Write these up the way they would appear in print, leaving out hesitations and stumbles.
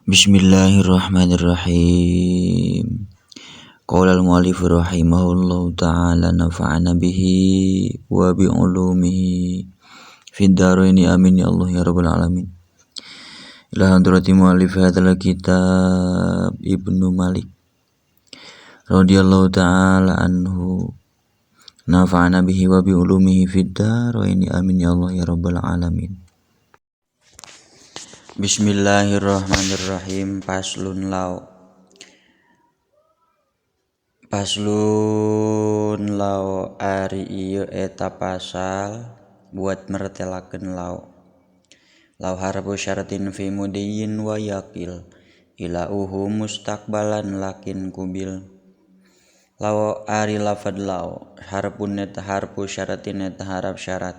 Bismillahirrahmanirrahim. Qala al-mu'allif rahimahullahu ta'ala nafa'ana bihi wa bi ulumihi fid dharaini amin ya Allah ya rabbal alamin. Ila hadrati mu'allif hadzal kitab Ibnu Malik radhiyallahu ta'ala anhu nafa'ana bihi wa bi ulumihi fid dharaini amin ya Allah ya rabbal alamin. Bismillahirrahmanirrahim. Paslun lau ari ieu eta pasal buat mertelakeun lau harfu syaratin fi mudiyin wa yaqil ila mustaqbalan lakin kubil. Lau ari lafad lau harfun eta harfu syaratin eta harap syarat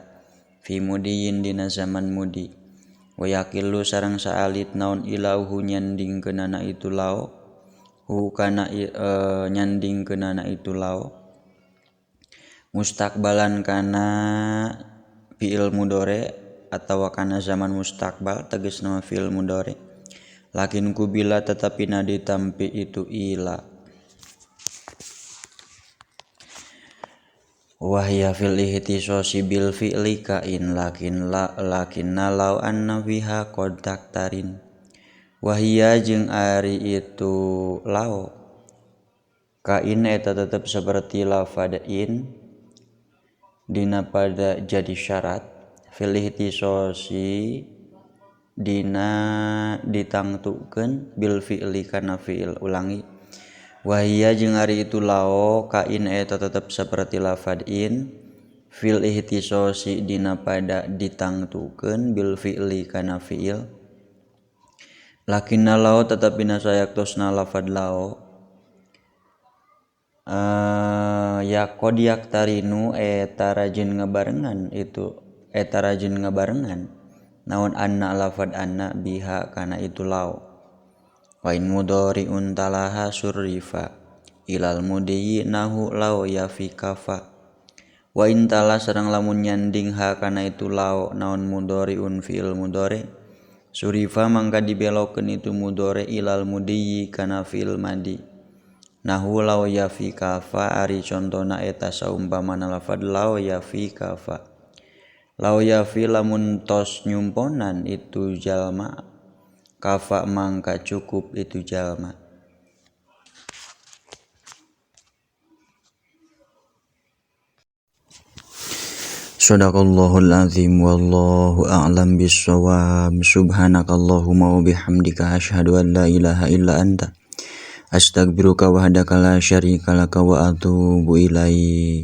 fi mudiyin dina zaman mudi wa yaqilu sareng saalit naon ilauhu nyandingkeunana itu lau nyandingkeunana itu lau mustaqbalan kana fi'il mudhari atawa kana zaman mustaqbal tegasna fi'il mudhari lakin kubila tetapi na ditampi itu ila wahya fil ihtisasi bil fi'li kain lakin law anna fiha qad taktarin wahya jeung ari itu lau kain eta tetep seperti lafadain dina pada jadi syarat fil ihtisasi dina ditangtukeun bil fi'li kana fi'il ulangi wahia jeung ari itu lao kain eta tetep saperti lafad in fil ihtisasi dina pada ditangtukeun bil fi'li kana fi'il lakinna lao tetapina sayaktosna lafad lao ya qad yaktarinu eta rajin ngabarengan naon anna lafad anna biha kana itu lao wa in mudhari'un talaha surrifa ilal mudiyyi nahu law yafi kafa wa in tala sareng lamun nyanding ha kana itu law naon mudhari'un fi'il mudhari surifa mangka dibelokeun itu mudhari ilal mudiyyi kana fi'il madi nahu law yafi kafa ari contona eta saumpamana lafad law yafi kafa law yafi lamun tos nyumponan itu jalma kafa mangka cukup itu jalma. Shadaqallahul azim wallahu a'lam bissawab. Subhanakallahumma wa bihamdika asyhadu an la ilaha illa anta astaghfiruka wahdaka la syarika laka wa atubu ilaik.